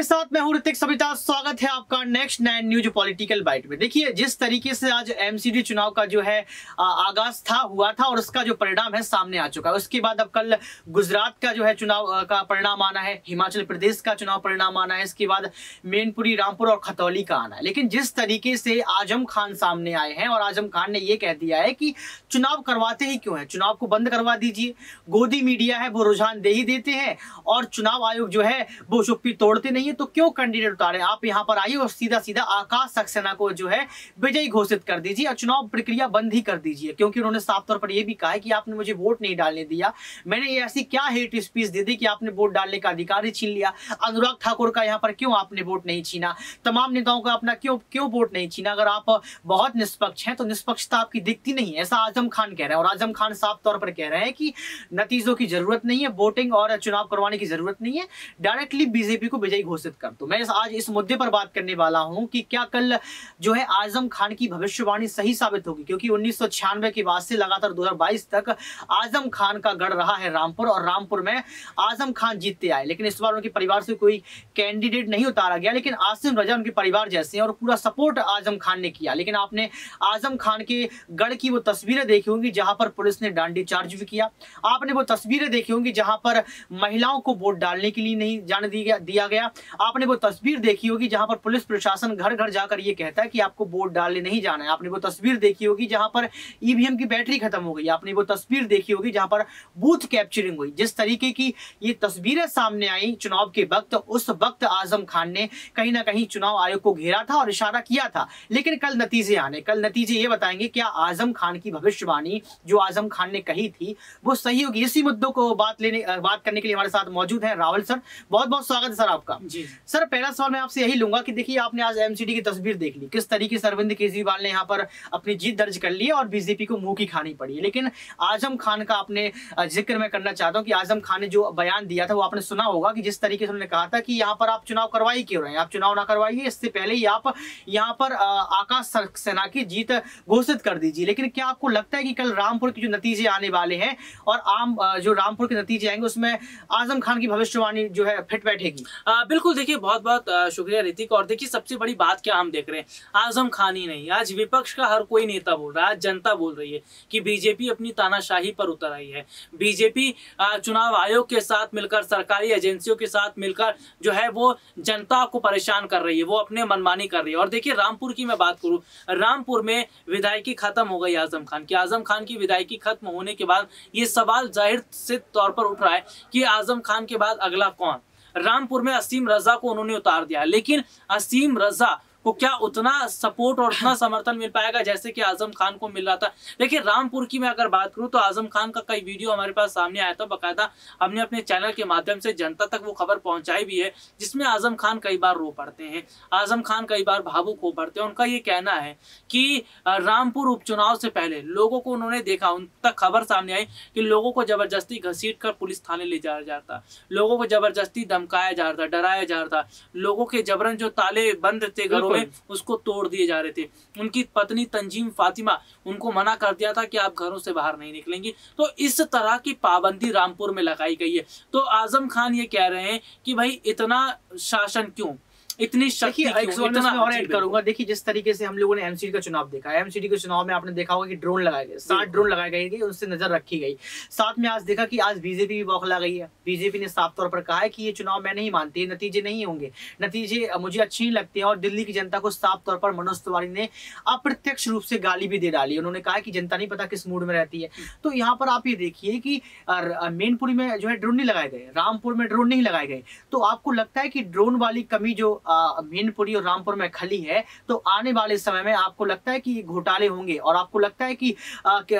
आपके साथ मैं हूं ऋतिक सविता। स्वागत है आपका नेक्स्ट 9 न्यूज पॉलिटिकल बाइट में। देखिए, जिस तरीके से आज एमसीडी चुनाव का जो है आगाज हुआ था और उसका जो परिणाम है सामने आ चुका है। उसके बाद अब कल गुजरात का जो है चुनाव का परिणाम आना है, हिमाचल प्रदेश का चुनाव परिणाम आना है, इसके बाद मैनपुरी, रामपुर और खतौली का आना है। लेकिन जिस तरीके से आजम खान सामने आए हैं और आजम खान ने यह कह दिया है कि चुनाव करवाते ही क्यों है, चुनाव को बंद करवा दीजिए। गोदी मीडिया है वो रुझान दे ही देते हैं और चुनाव आयोग जो है वो चुप्पी तोड़ते नहीं है, तो क्यों कैंडिडेट उतारे। आप यहां पर आइए और सीधा सीधा आकाश सक्सेना को जो है विजयी घोषित कर दीजिए और चुनाव प्रक्रिया बंद ही कर दीजिए। क्योंकि उन्होंने साफ तौर पर यह भी कहा है कि आपने मुझे वोट नहीं डालने दिया, मैंने ये ऐसी क्या हेट स्पीच दे दी कि आपने वोट डालने का अधिकार ही छीन लिया। अनुराग ठाकुर का यहां पर क्यों आपने वोट नहीं छीना, तमाम नेताओं का अपना क्यों वोट नहीं छीना। अगर आप बहुत निष्पक्ष हैं तो निष्पक्षता आपकी दिखती नहीं है, ऐसा आजम खान कह रहे हैं। और आजम खान साफ तौर पर कह रहे हैं कि नतीजों की जरूरत नहीं है, वोटिंग और चुनाव करवाने की जरूरत नहीं है, डायरेक्टली बीजेपी को विजयी घोषित कर दो। मैं आज इस मुद्दे पर बात करने वाला हूं कि क्या कल जो है आजम खान की भविष्यवाणी सही साबित होगी। क्योंकि 1996 के बाद से लगातार 2022 तक आजम खान का गढ़ रहा है रामपुर, और रामपुर में आजम खान जीतते आए। लेकिन इस बार उनके परिवार से कोई कैंडिडेट नहीं उतारा गया, लेकिन आसिम रजा उनके परिवार जैसे हैं और पूरा सपोर्ट आजम खान ने किया। लेकिन आपने आजम खान के गढ़ की वो तस्वीरें देखी होंगी जहां पर पुलिस ने डांडी चार्ज भी किया। आपने वो तस्वीरें देखी होंगी जहां पर महिलाओं को वोट डालने के लिए नहीं जाने दिया गया। आपने वो तस्वीर देखी होगी जहां पर पुलिस प्रशासन घर घर जाकर ये कहता है कि आपको वोट डालने नहीं जाना है। आपने वो तस्वीर देखी होगी जहां पर ईवीएम की बैटरी खत्म हो गई। आपने वो तस्वीर देखी होगी जहां पर बूथ कैप्चरिंग हुई। जिस तरीके की ये तस्वीरें सामने आई चुनाव के वक्त, उस वक्त आजम खान ने कहीं ना कहीं चुनाव आयोग को घेरा था और इशारा किया था। लेकिन कल नतीजे ये बताएंगे क्या आजम खान की भविष्यवाणी जो आजम खान ने कही थी वो सही होगी। इसी मुद्दों को बात करने के लिए हमारे साथ मौजूद है राहुल सर। बहुत बहुत स्वागत है सर आपका। जी सर, पहला सवाल मैं आपसे यही लूंगा कि देखिए, आपने आज एमसीडी की तस्वीर देख ली, किस तरीके से अरविंद केजरीवाल ने यहाँ पर अपनी जीत दर्ज कर ली और बीजेपी को मुंह की खानी पड़ी है। लेकिन आजम खान का आपने जिक्र मैं करना चाहता हूँ कि आजम खान ने जो बयान दिया था वो आपने सुना होगा कि जिस तरीके से उन्होंने कहा था कि यहाँ पर आप चुनाव करवाई क्यों रहे हैं, आप चुनाव ना करवाइए, इससे पहले ही आप यहाँ पर आकाश सक्सेना की जीत घोषित कर दीजिए। लेकिन क्या आपको लगता है कि कल रामपुर के जो नतीजे आने वाले हैं और जो रामपुर के नतीजे आएंगे उसमें आजम खान की भविष्यवाणी जो है फिट बैठेगी? बिल्कुल। देखिए, बहुत बहुत शुक्रिया ऋतिक। और देखिए, सबसे बड़ी बात क्या हम देख रहे हैं, आजम खान ही नहीं, आज विपक्ष का हर कोई नेता बोल रहा है, आज जनता बोल रही है कि बीजेपी अपनी तानाशाही पर उतर आई है। बीजेपी चुनाव आयोग के साथ मिलकर, सरकारी एजेंसियों के साथ मिलकर जो है वो जनता को परेशान कर रही है, वो अपने मनमानी कर रही है। और देखिए, रामपुर की मैं बात करूं, रामपुर में विधायकी खत्म हो गई आजम खान की। आजम खान की विधायकी खत्म होने के बाद ये सवाल जाहिर से तौर पर उठ रहा है कि आजम खान के बाद अगला कौन। रामपुर में असीम रजा को उन्होंने उतार दिया, लेकिन असीम रजा को क्या उतना सपोर्ट और उतना समर्थन मिल पाएगा जैसे कि आजम खान को मिल रहा था। देखिए, रामपुर की मैं अगर बात करूं तो आजम खान का कई वीडियो हमारे पास सामने आया था, बकायदा हमने अपने चैनल के माध्यम से जनता तक वो खबर पहुंचाई भी है, जिसमें आजम खान कई बार रो पड़ते हैं, आजम खान कई बार भावुक हो पड़ते हैं। उनका ये कहना है कि रामपुर उपचुनाव से पहले लोगों को उन्होंने देखा, उन तक खबर सामने आई कि लोगों को जबरदस्ती घसीट कर पुलिस थाने ले जाया जाता, लोगों को जबरदस्ती धमकाया जा रहा था, डराया जा रहा था, लोगों के जबरन जो ताले बंद थे घरों में उसको तोड़ दिए जा रहे थे। उनकी पत्नी तंजीम फातिमा, उनको मना कर दिया था कि आप घरों से बाहर नहीं निकलेंगी। तो इस तरह की पाबंदी रामपुर में लगाई गई है। तो आजम खान ये कह रहे हैं कि भाई इतना शासन क्यों, इतनी शक्ति क्यों, इतना और ऐड करूंगा। देखिए, जिस तरीके से हम लोगों ने एमसीडी का चुनाव देखा है, एमसीडी के चुनाव में आपने देखा होगा कि ड्रोन लगाए गए, 60 ड्रोन लगाए गए, उनसे नजर रखी गई। साथ में आज देखा कि आज बीजेपी भी बौखला गई है। बीजेपी ने साफ तौर पर कहा है कि ये चुनाव मैं नहीं मानती, नतीजे नहीं होंगे, नतीजे मुझे अच्छे नहीं लगते हैं। और दिल्ली की जनता को साफ तौर पर मनोज तिवारी ने अप्रत्यक्ष रूप से गाली भी दे डाली। उन्होंने कहा कि जनता नहीं पता किस मूड में रहती है। तो यहाँ पर आप ये देखिए कि मैनपुरी में जो है ड्रोन नहीं लगाए गए, रामपुर में ड्रोन नहीं लगाए गए। तो आपको लगता है कि ड्रोन वाली कमी जो मैनपुरी और रामपुर में खली है, तो आने वाले समय में आपको लगता है कि घोटाले होंगे और आपको लगता है कि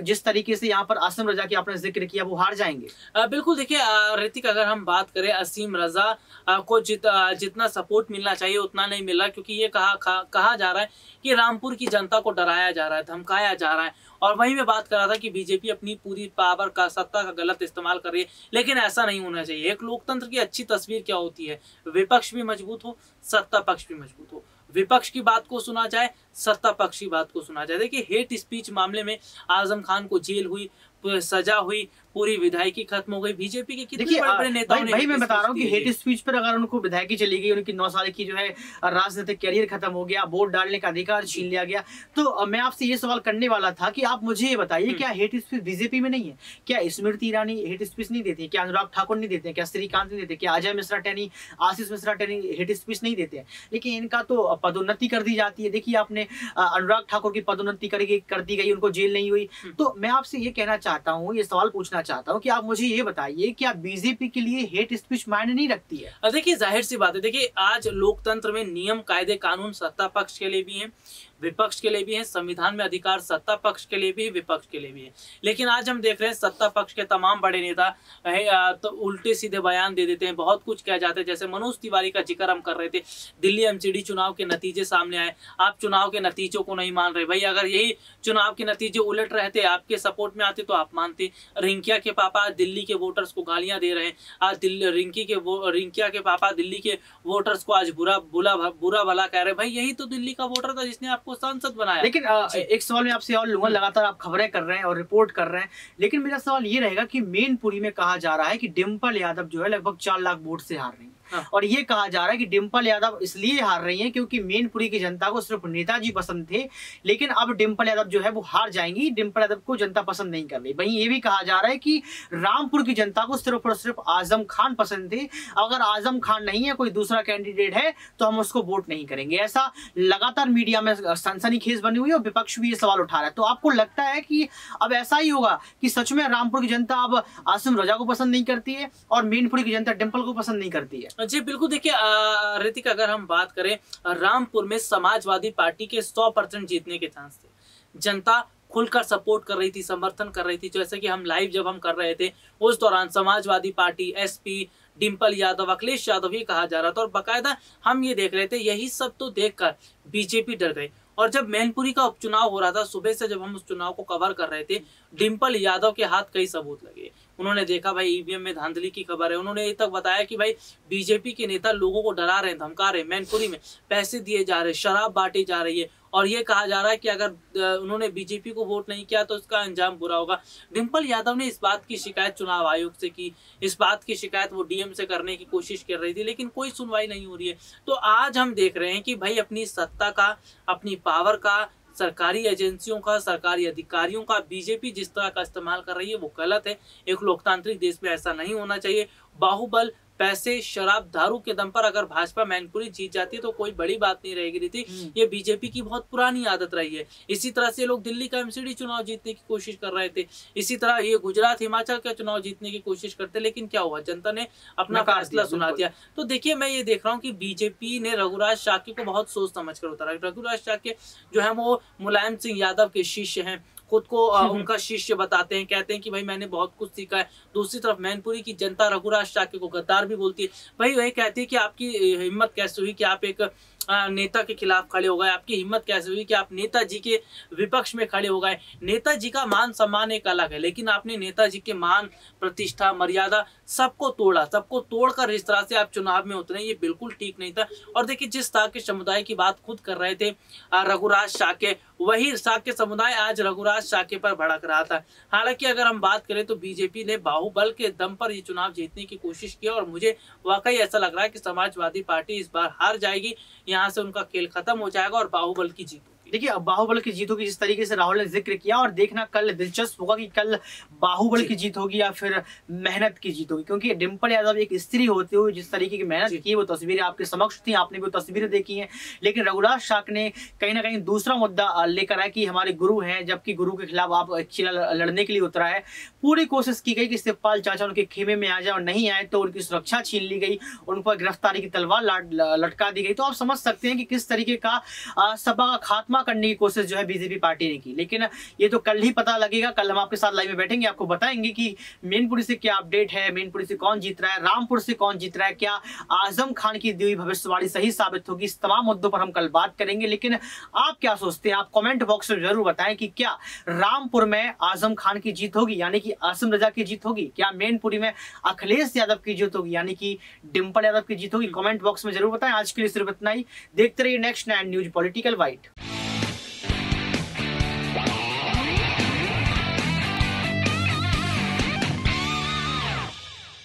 जिस तरीके से यहाँ पर आसिम रजा की आपने जिक्र किया वो हार जाएंगे? बिल्कुल। देखिए ऋतिक, अगर हम बात करें, असीम रजा को जितना सपोर्ट मिलना चाहिए उतना नहीं मिला, क्योंकि ये कहा जा रहा है कि रामपुर की जनता को डराया जा रहा है, धमकाया जा रहा है। और वहीं मैं बात कर रहा था कि बीजेपी अपनी पूरी पावर का, सत्ता का गलत इस्तेमाल कर रही है, लेकिन ऐसा नहीं होना चाहिए। एक लोकतंत्र की अच्छी तस्वीर क्या होती है, विपक्ष भी मजबूत हो, सत्ता पक्ष भी मजबूत हो। विपक्ष की बात को सुना जाए, सत्ता पक्ष की बात को सुना जाए। देखिए हेट स्पीच मामले में आजम खान को जेल हुई, सजा हुई, पूरी विधायकी खत्म हो गई। बीजेपी के कितने बड़े नेताओं ने भाई मैं बता रहा हूँ कि हेट स्पीच पर अगर उनको विधायकी चली गई, उनकी 9 साल की जो है राजनीतिक कैरियर खत्म हो गया, वोट डालने का अधिकार छीन लिया गया, तो मैं आपसे ये सवाल करने वाला था कि आप मुझे ये बताइए क्या हेट स्पीच बीजेपी में नहीं है? क्या स्मृति ईरानी हेट स्पीच नहीं देती है? क्या अनुराग ठाकुर नहीं देते हैं? क्या श्रीकांत नहीं देते? क्या अजय मिश्रा टैनी, आशीष मिश्रा टैनी हेट स्पीच नहीं देते हैं? लेकिन इनका तो पदोन्नति कर दी जाती है। देखिए आपने अनुराग ठाकुर की पदोन्नति कर दी गई, उनको जेल नहीं हुई। तो मैं आपसे ये कहना चाहता हूँ, ये सवाल पूछना चाहता हूँ कि आप मुझे ये बताइए क्या बीजेपी के लिए हेट स्पीच मायने नहीं रखती है? देखिए जाहिर सी बात है, देखिए आज लोकतंत्र में नियम कायदे कानून सत्ता पक्ष के लिए भी हैं, विपक्ष के लिए भी है, संविधान में अधिकार सत्ता पक्ष के लिए भी, विपक्ष के लिए भी है। लेकिन आज हम देख रहे हैं सत्ता पक्ष के तमाम बड़े नेता तो उल्टे सीधे बयान दे देते हैं, बहुत कुछ कह जाते हैं। जैसे मनोज तिवारी का जिक्र हम कर रहे थे, दिल्ली एमसीडी चुनाव के नतीजे सामने आए, आप चुनाव के नतीजों को नहीं मान रहे। भाई अगर यही चुनाव के नतीजे उलट रहते, आपके सपोर्ट में आते तो आप मानते। रिंकिया के पापा दिल्ली के वोटर्स को गालियां दे रहे हैं, आज रिंकिया के पापा दिल्ली के वोटर्स को आज बुरा भला कह रहे हैं। भाई यही तो दिल्ली का वोटर था जिसने आपको सांसद बनाया। लेकिन एक सवाल मैं आपसे और लूंगा, लगातार आप खबरें कर रहे हैं और रिपोर्ट कर रहे हैं, लेकिन मेरा सवाल ये रहेगा कि मैनपुरी में कहा जा रहा है कि डिम्पल यादव जो है लगभग 4 लाख वोट से हार रही है। और ये कहा जा रहा है कि डिम्पल यादव इसलिए हार रही हैं क्योंकि मैनपुरी की जनता को सिर्फ नेताजी पसंद थे, लेकिन अब डिम्पल यादव जो है वो हार जाएंगी, डिम्पल यादव को जनता पसंद नहीं कर रही। वहीं ये भी कहा जा रहा है कि रामपुर की जनता को सिर्फ और सिर्फ आजम खान पसंद थे, अगर आजम खान नहीं है, कोई दूसरा कैंडिडेट है तो हम उसको वोट नहीं करेंगे। ऐसा लगातार मीडिया में सनसनीखेज बनी हुई है और विपक्ष भी ये सवाल उठा रहा है। तो आपको लगता है कि अब ऐसा ही होगा कि सच में रामपुर की जनता अब आसिम रजा को पसंद नहीं करती है और मैनपुरी की जनता डिम्पल को पसंद नहीं करती है? जी बिल्कुल। देखिए ऋतिक, अगर हम बात करें, रामपुर में समाजवादी पार्टी के 100% जीतने के चांस थे। जनता खुलकर सपोर्ट कर रही थी, समर्थन कर रही थी। जैसे कि हम लाइव जब हम कर रहे थे उस दौरान समाजवादी पार्टी, एसपी, डिम्पल यादव, अखिलेश यादव ही कहा जा रहा था और बाकायदा हम ये देख रहे थे। यही सब तो देखकर बीजेपी डर गई। और जब मैनपुरी का उपचुनाव हो रहा था, सुबह से जब हम उस चुनाव को कवर कर रहे थे, डिम्पल यादव के हाथ कई सबूत लगे। उन्होंने देखा भाई ईवीएम में धांधली की खबर है। उन्होंने ये तक बताया कि भाई बीजेपी के नेता लोगों को डरा रहे हैं, धमका रहे हैं, मैनपुरी में पैसे दिए जा रहे, शराब बांटी जा रही है और ये कहा जा रहा है कि अगर उन्होंने बीजेपी को वोट नहीं किया तो उसका अंजाम बुरा होगा। डिम्पल यादव ने इस बात की शिकायत चुनाव आयोग से की, इस बात की शिकायत वो डीएम से करने की कोशिश कर रही थी, लेकिन कोई सुनवाई नहीं हो रही है। तो आज हम देख रहे हैं कि भाई अपनी सत्ता का, अपनी पावर का, सरकारी एजेंसियों का, सरकारी अधिकारियों का बीजेपी जिस तरह का इस्तेमाल कर रही है वो गलत है। एक लोकतांत्रिक देश में ऐसा नहीं होना चाहिए। बाहुबल, पैसे, शराब, दारू के दम पर अगर भाजपा मैनपुरी जीत जाती है तो कोई बड़ी बात नहीं रहेगी रीति। ये बीजेपी की बहुत पुरानी आदत रही है। इसी तरह से लोग दिल्ली का एमसीडी चुनाव जीतने की कोशिश कर रहे थे, इसी तरह ये गुजरात, हिमाचल का चुनाव जीतने की कोशिश करते, लेकिन क्या हुआ, जनता ने अपना फैसला सुना दिया। तो देखिए मैं ये देख रहा हूँ कि बीजेपी ने रघुराज शाक्य को बहुत सोच समझ कर उतारा। रघुराज शाक्य जो है वो मुलायम सिंह यादव के शिष्य हैं, खुद को उनका शिष्य बताते हैं, कहते हैं कि भाई मैंने बहुत कुछ सीखा है। दूसरी तरफ मैनपुरी की जनता रघुराज शाक्य को गद्दार भी बोलती है। भाई वही कहती है कि आपकी हिम्मत कैसे हुई कि आप एक नेता के खिलाफ खड़े हो गए, आपकी हिम्मत कैसे हुई कि आप नेताजी के विपक्ष में खड़े हो गए। नेताजी का मान सम्मान एक अलग है, लेकिन आपने नेताजी के मान, प्रतिष्ठा, मर्यादा सबको तोड़ा। सबको तोड़कर इस तरह से आप चुनाव में उतरे, ये बिल्कुल ठीक नहीं था। और देखिए जिस तरह के समुदाय की बात खुद कर रहे थे रघुराज शाक्य, वही शाक्य समुदाय आज रघुराज शाक्य पर भड़क रहा था। हालांकि अगर हम बात करें तो बीजेपी ने बाहुबल के दम पर ये चुनाव जीतने की कोशिश की और मुझे वाकई ऐसा लग रहा है कि समाजवादी पार्टी इस बार हार जाएगी, यहाँ से उनका खेल खत्म हो जाएगा और बाहुबल की जीत। देखिए बाहुबल की जीत होगी जिस तरीके से राहुल ने जिक्र किया, और देखना कल दिलचस्प होगा कि कल बाहुबल की जीत होगी या फिर मेहनत की जीत होगी, क्योंकि डिम्पल यादव एक स्त्री होते हुए जिस तरीके की मेहनत की वो तस्वीरें आपके समक्ष थी, आपने भी तस्वीरें देखी हैं। लेकिन रघुराज शाक्य ने कहीं ना कहीं दूसरा मुद्दा लेकर आया कि हमारे गुरु हैं, जबकि गुरु के खिलाफ आप लड़ने के लिए उतरा है। पूरी कोशिश की गई कि शिवपाल चाचा उनके खेमे में आ जाए और नहीं आए तो उनकी सुरक्षा छीन ली गई, उन पर गिरफ्तारी की तलवार लटका दी गई। तो आप समझ सकते हैं कि किस तरीके का सपा का खात्मा करने की कोशिश जो है बीजेपी पार्टी ने की। लेकिन ये तो कल ही पता लगेगा, कल हम आपके साथ लाइव में बैठेंगे, आपको बताएंगे कि मैनपुरी से क्या अपडेट है, मैनपुरी से कौन जीत रहा है, रामपुर से कौन जीत रहा है, क्या आजम खान की दी हुई भविष्यवाणी सही साबित होगी। इस तमाम मुद्दों पर हम कल बात करेंगे। लेकिन आप क्या सोचते हैं, आप कमेंट बॉक्स में जरूर बताएं कि क्या रामपुर में आजम खान की जीत होगी यानी कि आसिम रजा की जीत होगी, क्या मैनपुरी में अखिलेश यादव की जीत होगी यानी कि डिम्पल यादव की जीत होगी। कमेंट बॉक्स में जरूर बताएं। आज के लिए सिर्फ इतना ही। देखते रहिए नेक्स्ट 9 न्यूज पॉलिटिकल बाइट।